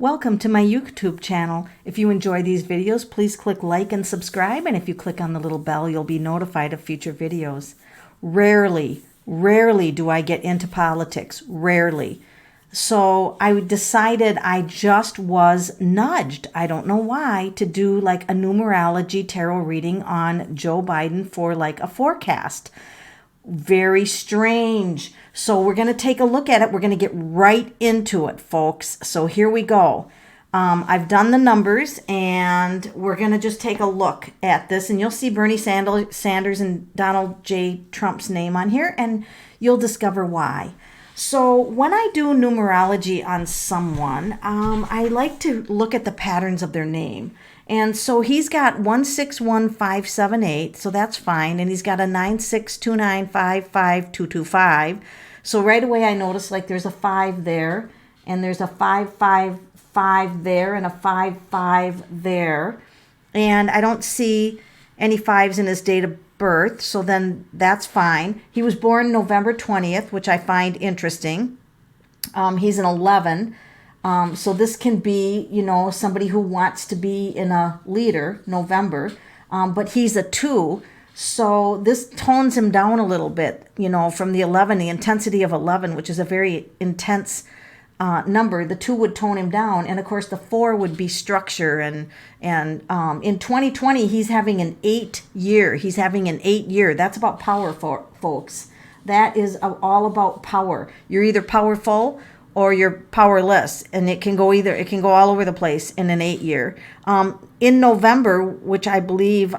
Welcome to my YouTube channel. If you enjoy these videos, please click like and subscribe. And if you click on the little bell, you'll be notified of future videos. Rarely do I get into politics. Rarely. So I decided I just was nudged, I don't know why, to do like a numerology tarot reading on Joe Biden for like a forecast. Very strange. So we're going to take a look at it. We're going to get right into it, folks. So here we go. I've done the numbers and we're going to just take a look at this. And you'll see Bernie Sanders and Donald J. Trump's name on here and you'll discover why. So when I do numerology on someone, I like to look at the patterns of their name. And so he's got 161578, so that's fine. And he's got a 9629552225. So right away I notice like there's a 5 there, and there's a 555 there, and a 55 there. And I don't see any 5s in his date of birth, so then that's fine. He was born November 20th, which I find interesting. He's an 11. So this can be, somebody who wants to be in a leader, November, but he's a 2. So this tones him down a little bit, from the 11, the intensity of 11, which is a very intense number. The 2 would tone him down. And of course, the 4 would be structure. And in 2020, he's having an 8 year. He's having an 8 year. That's about power, folks. That is all about power. You're either powerful or you're powerless, and it can go all over the place in an 8 year. In November, which I believe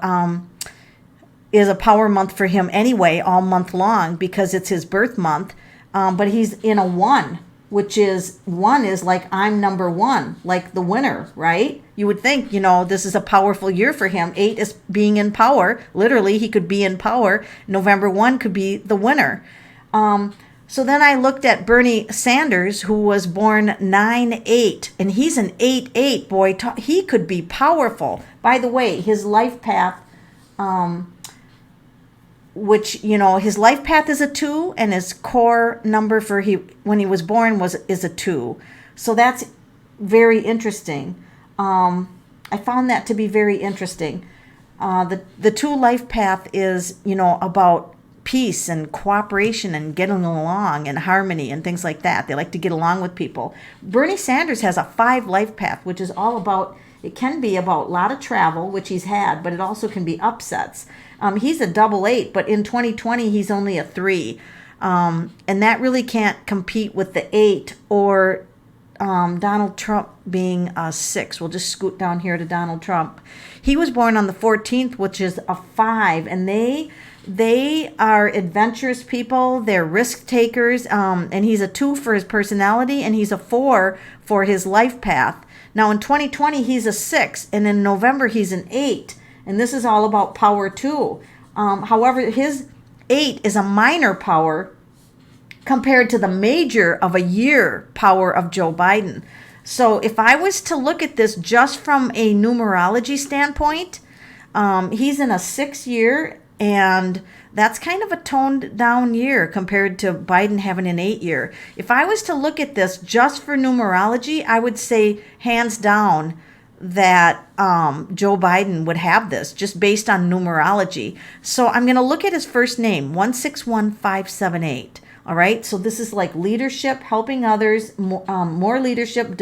is a power month for him anyway, all month long, because it's his birth month, but he's in a 1, which is 1 is like I'm number 1, like the winner, right? You would think, this is a powerful year for him. 8 is being in power. Literally, he could be in power. November 1 could be the winner. So then I looked at Bernie Sanders, who was born 9/8, and he's an 8/8, boy. He could be powerful. By the way, his life path, his life path is a 2, and his core number for when he was born is a 2. So that's very interesting. I found that to be very interesting. The 2 life path is, about peace and cooperation and getting along and harmony and things like that. They like to get along with people. Bernie Sanders has a 5 life path, which is all about, it can be about a lot of travel, which he's had, but it also can be upsets. He's a 8/8, but in 2020, he's only a 3. And that really can't compete with the 8 or Donald Trump being a 6. We'll just scoot down here to Donald Trump. He was born on the 14th, which is a 5, and they are adventurous people. They're risk takers, and he's a 2 for his personality, and he's a 4 for his life path. Now in 2020, he's a 6, and in November, he's an 8, and this is all about power too. However, his 8 is a minor power compared to the major of a year power of Joe Biden. So if I was to look at this just from a numerology standpoint, he's in a 6 year, and that's kind of a toned down year compared to Biden having an 8 year. If I was to look at this just for numerology, I would say hands down that Joe Biden would have this just based on numerology. So I'm going to look at his first name, 161578. All right, so this is like leadership, helping others, more leadership,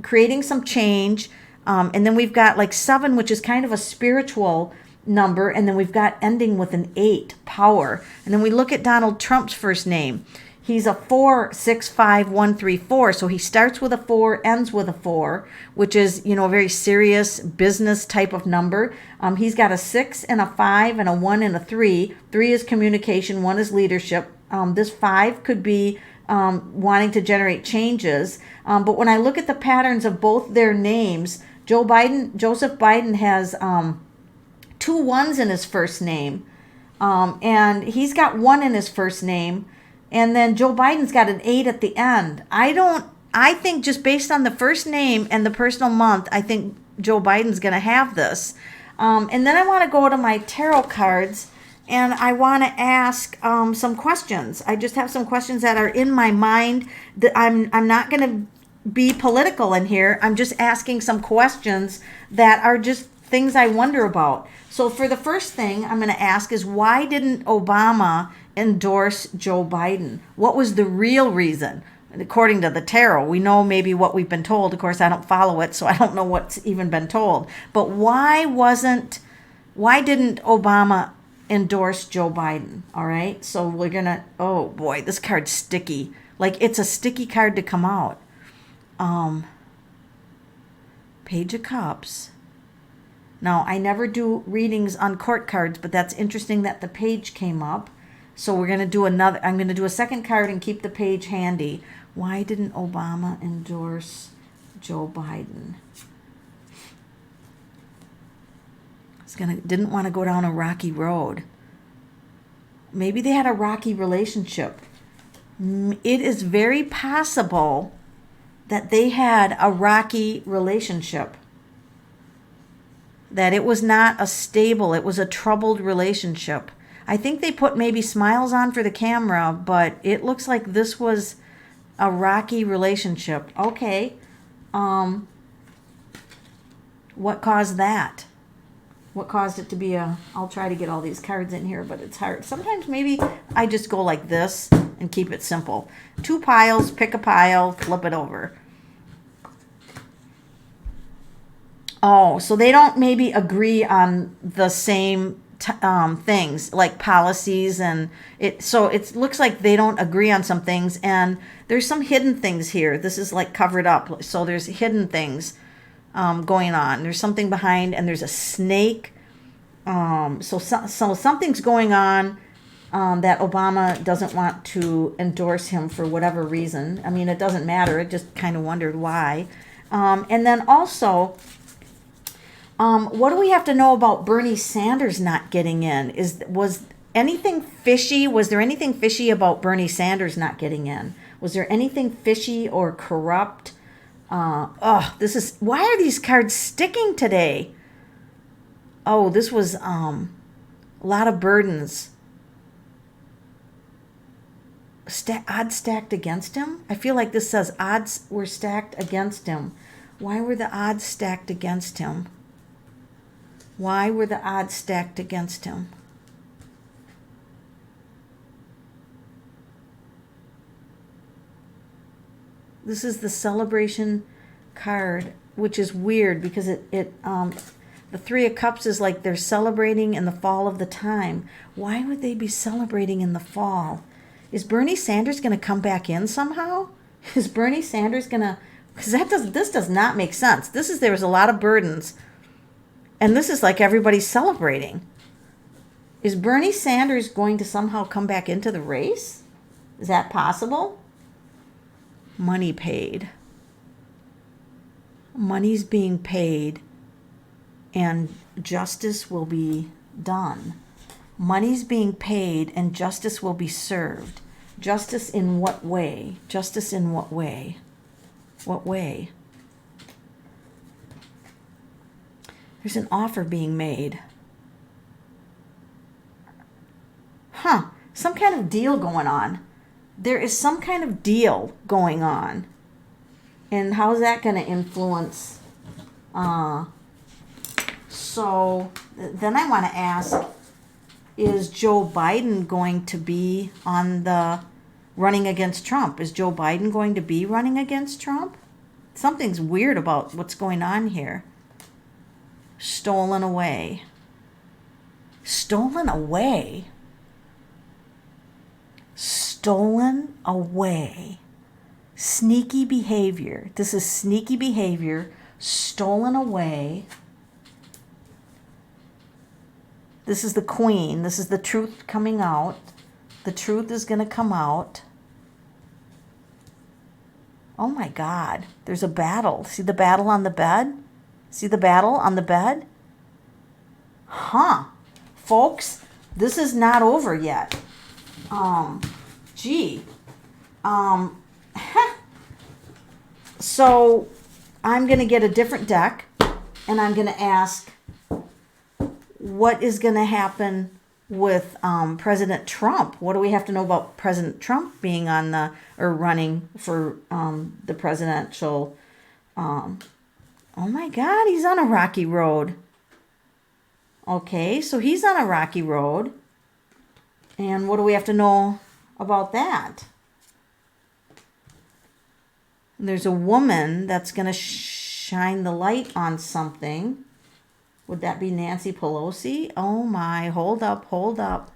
creating some change. And then we've got like 7, which is kind of a spiritual number. And then we've got ending with an 8, power. And then we look at Donald Trump's first name. He's a 465134. So he starts with a 4, ends with a 4, which is, a very serious business type of number. He's got a 6 and a 5 and a 1 and a 3. 3 is communication, 1 is leadership. This 5 could be wanting to generate changes. But when I look at the patterns of both their names, Joseph Biden has 2 1s in his first name. And he's got 1 in his first name. And then Joe Biden's got an 8 at the end. I think just based on the first name and the personal month, I think Joe Biden's going to have this. And then I want to go to my tarot cards, and I want to ask some questions. I just have some questions that are in my mind that I'm not going to be political in here. I'm just asking some questions that are just things I wonder about. So for the first thing I'm going to ask is, why didn't Obama endorse Joe Biden? What was the real reason? According to the tarot, we know maybe what we've been told. Of course, I don't follow it, so I don't know what's even been told. But why didn't Obama endorse Joe Biden? All right, so we're going to, oh boy, this card's sticky. Like, it's a sticky card to come out. Page of Cups. Now, I never do readings on court cards, but that's interesting that the page came up. So we're going to do another. I'm going to do a second card and keep the page handy. Why didn't Obama endorse Joe Biden? Didn't want to go down a rocky road. Maybe they had a rocky relationship. It is very possible that they had a rocky relationship. That it was not a stable, it was a troubled relationship. I think they put maybe smiles on for the camera, but it looks like this was a rocky relationship. Okay. What caused that? What caused it to be I'll try to get all these cards in here, but it's hard. Sometimes maybe I just go like this and keep it simple. 2 piles, pick a pile, flip it over. Oh, so they don't maybe agree on the same things, like policies, and so it looks like they don't agree on some things, and there's some hidden things here. This is like covered up, so there's hidden things going on. There's something behind, and there's a snake. So something's going on that Obama doesn't want to endorse him for whatever reason. I mean, it doesn't matter. It just kind of wondered why. And then also, what do we have to know about Bernie Sanders not getting in? Was anything fishy? Was there anything fishy about Bernie Sanders not getting in? Was there anything fishy or corrupt? Why are these cards sticking today? Oh, this was a lot of burdens. Odds stacked against him? I feel like this says odds were stacked against him. Why were the odds stacked against him? Why were the odds stacked against him? This is the celebration card, which is weird because the 3 of Cups is like they're celebrating in the fall of the time. Why would they be celebrating in the fall? Is Bernie Sanders going to come back in somehow? Is Bernie Sanders going to... Because this does not make sense. There was a lot of burdens. And this is like everybody's celebrating. Is Bernie Sanders going to somehow come back into the race? Is that possible? Money paid. Money's being paid and justice will be done. Money's being paid and justice will be served. Justice in what way? Justice in what way? What way? There's an offer being made. Some kind of deal going on. There is some kind of deal going on. And how is that going to influence? So then I want to ask, is Joe Biden going to be on the running against Trump? Is Joe Biden going to be running against Trump? Something's weird about what's going on here. Stolen away. Stolen away. Stolen away. Sneaky behavior. This is sneaky behavior. Stolen away. This is the Queen. This is the truth coming out. The truth is going to come out. Oh my God. There's a battle. See the battle on the bed? See the battle on the bed? Folks, this is not over yet. So I'm going to get a different deck and I'm going to ask what is going to happen with President Trump. What do we have to know about President Trump being on or running for the presidential? Oh my God, he's on a rocky road. Okay, so he's on a rocky road. And what do we have to know about that? There's a woman that's going to shine the light on something. Would that be Nancy Pelosi? Oh my, hold up, hold up.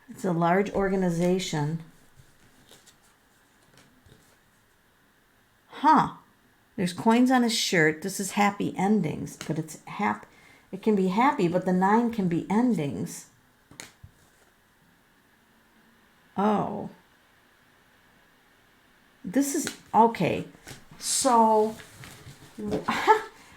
It's a large organization. Huh. There's coins on his shirt. This is happy endings, but it's it can be happy, but the 9 can be endings. Oh. This is okay. So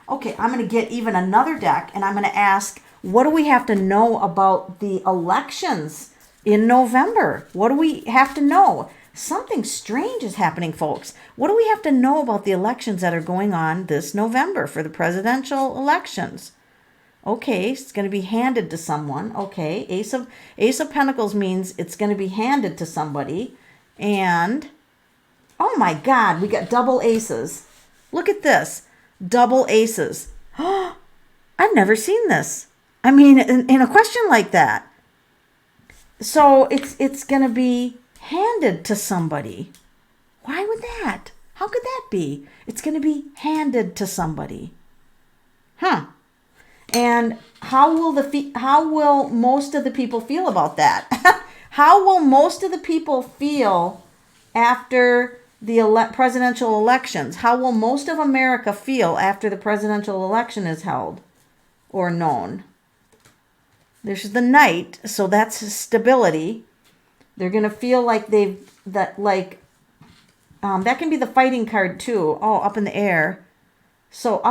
okay, I'm going to get even another deck, and I'm going to ask, what do we have to know about the elections in November? What do we have to know? Something strange is happening, folks. What do we have to know about the elections that are going on this November for the presidential elections? Okay, it's going to be handed to someone. Okay, Ace of Pentacles means it's going to be handed to somebody. And, oh my God, we got double aces. Look at this. Double aces. I've never seen this. I mean, in a question like that. So it's going to be handed to somebody. Why would that? How could that be? It's going to be handed to somebody. Huh. And how will most of the people feel about that? How will most of the people feel after the presidential elections? How will most of America feel after the presidential election is held or known? There's the Knight, so that's stability. They're going to feel like that can be the fighting card too. Oh, up in the air. So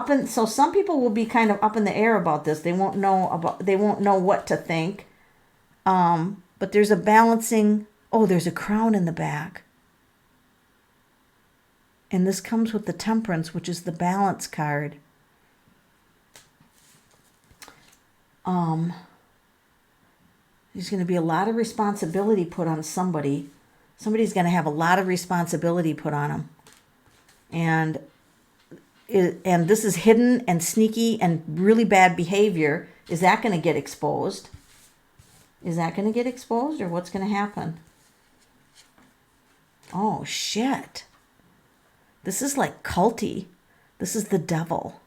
some people will be kind of up in the air about this. They won't know what to think. But there's a balancing. Oh, there's a crown in the back. And this comes with the Temperance, which is the balance card. There's going to be a lot of responsibility put on somebody. Somebody's going to have a lot of responsibility put on them. And this is hidden and sneaky and really bad behavior. Is that going to get exposed? Is that going to get exposed, or what's going to happen? Oh, shit. This is like culty. This is the devil.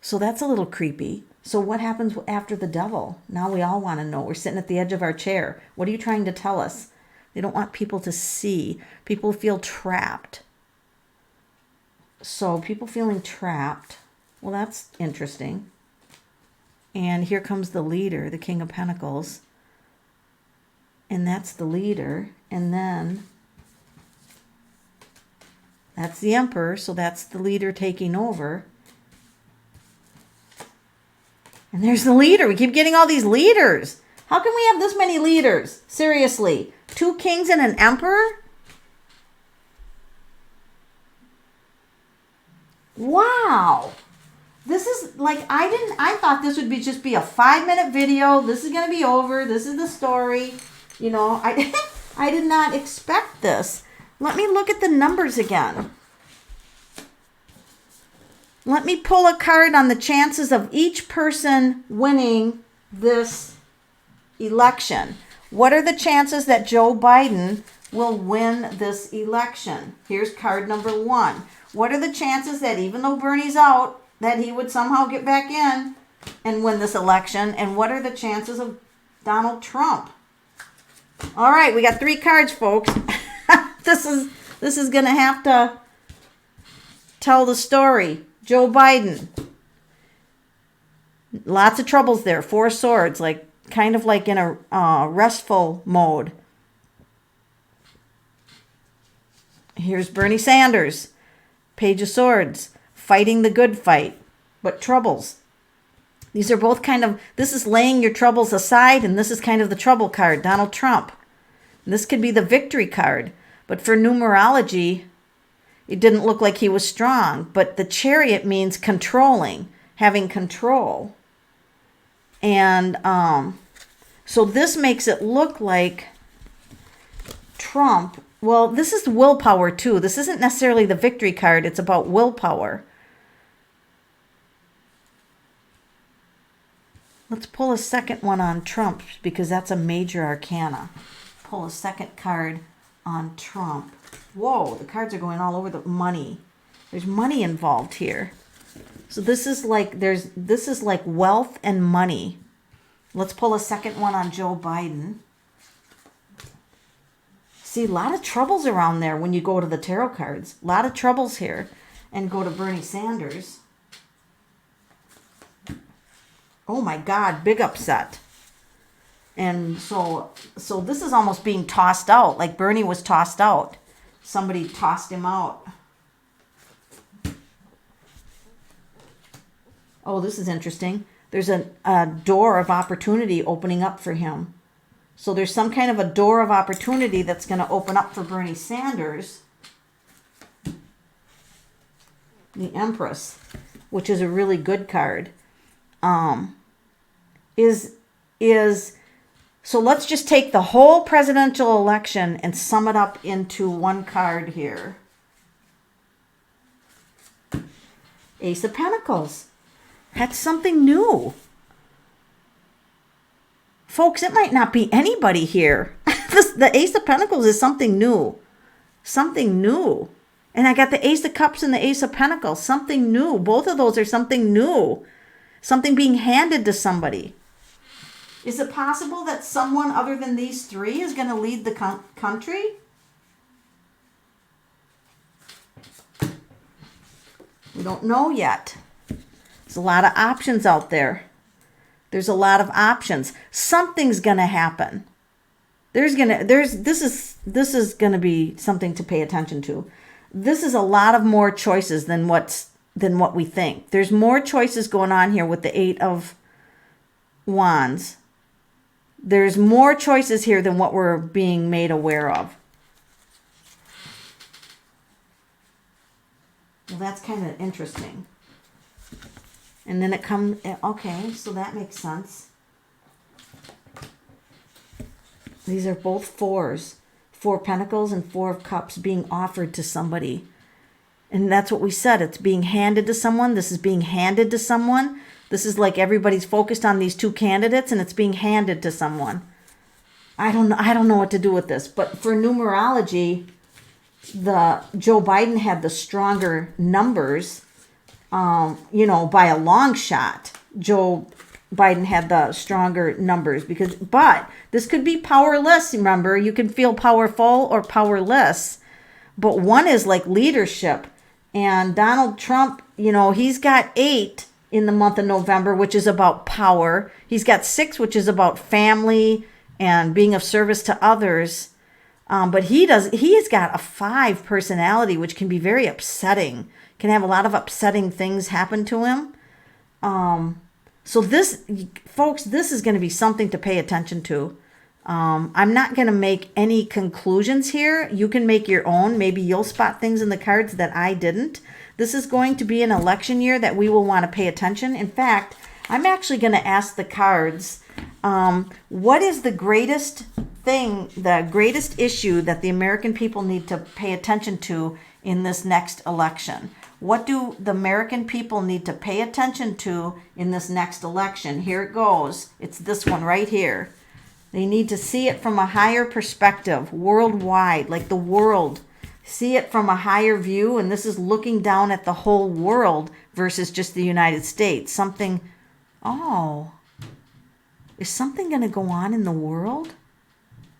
So that's a little creepy. So what happens after the devil? Now we all want to know. We're sitting at the edge of our chair. What are you trying to tell us? They don't want people to see. People feel trapped. So people feeling trapped. Well, that's interesting. And here comes the leader, the King of Pentacles. And that's the leader. And then that's the Emperor. So that's the leader taking over. And there's the leader. We keep getting all these leaders. How can we have this many leaders? Seriously. 2 kings and an emperor? Wow. This is like, I thought this would just be a 5-minute video. This is going to be over. This is the story. You know, I did not expect this. Let me look at the numbers again. Let me pull a card on the chances of each person winning this election. What are the chances that Joe Biden will win this election? Here's card number 1. What are the chances that even though Bernie's out, that he would somehow get back in and win this election? And what are the chances of Donald Trump? All right, we got 3 cards, folks. This is going to have to tell the story. Joe Biden. Lots of troubles there. 4 swords, kind of like in a restful mode. Here's Bernie Sanders. Page of Swords. Fighting the good fight, but troubles. These are both this is laying your troubles aside, and this is kind of the trouble card, Donald Trump. And this could be the victory card. But for numerology, it didn't look like he was strong. But the Chariot means controlling, having control. And so this makes it look like Trump. Well, this is willpower too. This isn't necessarily the victory card. It's about willpower. Let's pull a second one on Trump because that's a major arcana. Pull a second card on Trump. Whoa, the cards are going all over the money. There's money involved here. So this is like wealth and money. Let's pull a second one on Joe Biden. See, a lot of troubles around there when you go to the tarot cards. A lot of troubles here. And go to Bernie Sanders. Oh my God, big upset. And so this is almost being tossed out, like Bernie was tossed out. Somebody tossed him out. Oh, this is interesting. There's a door of opportunity opening up for him. So there's some kind of a door of opportunity that's going to open up for Bernie Sanders. The Empress, which is a really good card. So let's just take the whole presidential election and sum it up into one card here. Ace of Pentacles. That's something new. Folks, it might not be anybody here. The Ace of Pentacles is something new. Something new. And I got the Ace of Cups and the Ace of Pentacles. Something new. Both of those are something new. Something being handed to somebody. Is it possible that someone other than these three is going to lead the country? We don't know yet. There's a lot of options out there. There's a lot of options. Something's going to happen. This is going to be something to pay attention to. This is a lot of more choices than what we think. There's more choices going on here with the Eight of Wands. There's more choices here than what we're being made aware of. Well, that's kind of interesting. And then it comes, okay, so that makes sense. These are both fours. 4 Pentacles and 4 of Cups being offered to somebody. And that's what we said. It's being handed to someone. This is being handed to someone. This is like everybody's focused on these two candidates and it's being handed to someone. I don't know what to do with this. But for numerology, Joe Biden had the stronger numbers, by a long shot. Joe Biden had the stronger numbers but this could be powerless. Remember, you can feel powerful or powerless, but one is like leadership. And Donald Trump, he's got 8 in the month of November, which is about power. He's got 6, which is about family and being of service to others. But he's got a 5 personality, which can be very upsetting, can have a lot of upsetting things happen to him. So this, folks, this is going to be something to pay attention to. I'm not going to make any conclusions here. You can make your own. Maybe you'll spot things in the cards that I didn't. This is going to be an election year that we will want to pay attention. In fact, I'm actually going to ask the cards, what is the greatest thing, the greatest issue that the American people need to pay attention to in this next election? What do the American people need to pay attention to in this next election? Here it goes. It's this one right here. They need to see it from a higher perspective, worldwide, like the world. See it from a higher view, and this is looking down at the whole world versus just the United States. Is something going to go on in the world?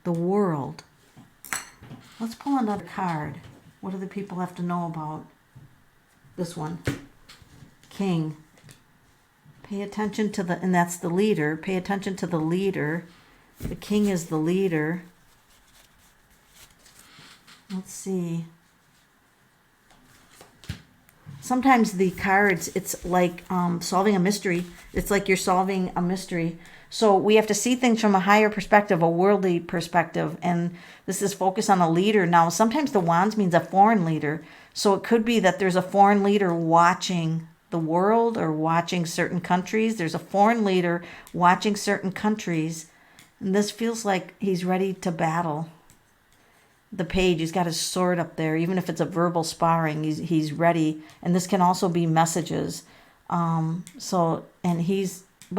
The world. Let's pull another card. What do the people have to know about this one? King. Pay attention to and that's the leader. Pay attention to the leader. The king is the leader. Let's see. Sometimes the cards, it's like solving a mystery. It's like you're solving a mystery. So we have to see things from a higher perspective, a worldly perspective. And this is focused on a leader. Now, sometimes the wands means a foreign leader. So it could be that there's a foreign leader watching the world or watching certain countries. There's a foreign leader watching certain countries. And this feels like he's ready to battle. The page, he's got his sword up there. Even if it's a verbal sparring, he's ready. And this can also be messages. But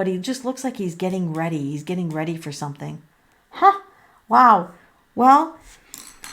he just looks like he's getting ready. He's getting ready for something. Huh. Wow. Well,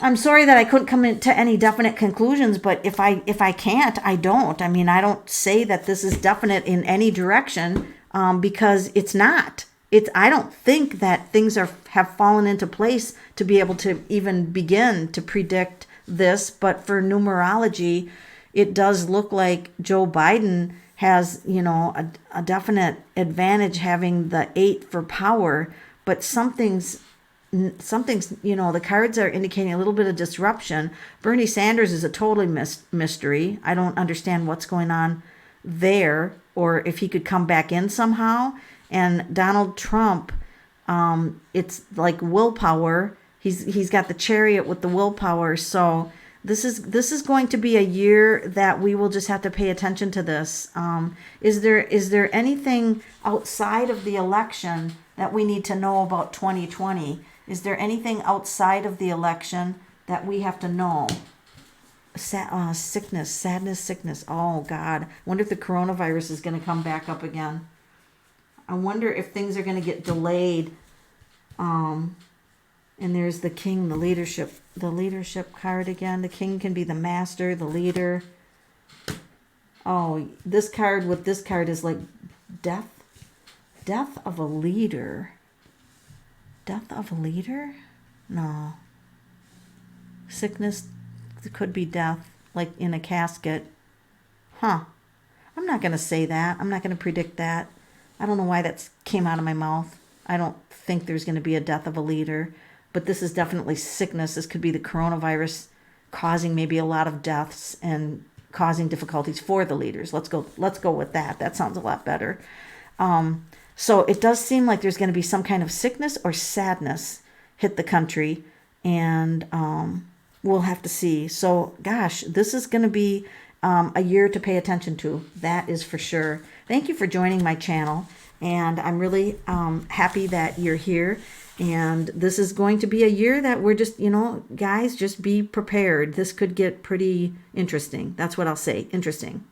I'm sorry that I couldn't come into any definite conclusions, but if I can't, I don't. I mean, I don't say that this is definite in any direction, because it's not. I don't think that things have fallen into place to be able to even begin to predict this. But for numerology, it does look like Joe Biden has, a definite advantage having the 8 for power, but something's, the cards are indicating a little bit of disruption. Bernie Sanders is a totally mystery. I don't understand what's going on there, or if he could come back in somehow. And Donald Trump, it's like willpower. He's got the chariot with the willpower. So this is going to be a year that we will just have to pay attention to this. Is there anything outside of the election that we need to know about 2020? Is there anything outside of the election that we have to know? Sickness, sadness, sickness. Oh, God. I wonder if the coronavirus is going to come back up again. I wonder if things are going to get delayed. And there's the king, the leadership card again. The king can be the master, the leader. Oh, this card with this card is like death. Death of a leader. Death of a leader? No. Sickness could be death, like in a casket. Huh. I'm not going to say that. I'm not going to predict that. I don't know why that came out of my mouth. I don't think there's going to be a death of a leader, but this is definitely sickness. This could be the coronavirus causing maybe a lot of deaths and causing difficulties for the leaders. Let's go with that. That sounds a lot better. So it does seem like there's going to be some kind of sickness or sadness hit the country, and we'll have to see. So, gosh, this is going to be a year to pay attention to. That is for sure. Thank you for joining my channel, and I'm really happy that you're here. And this is going to be a year that we're just, guys, just be prepared. This could get pretty interesting. That's what I'll say. Interesting.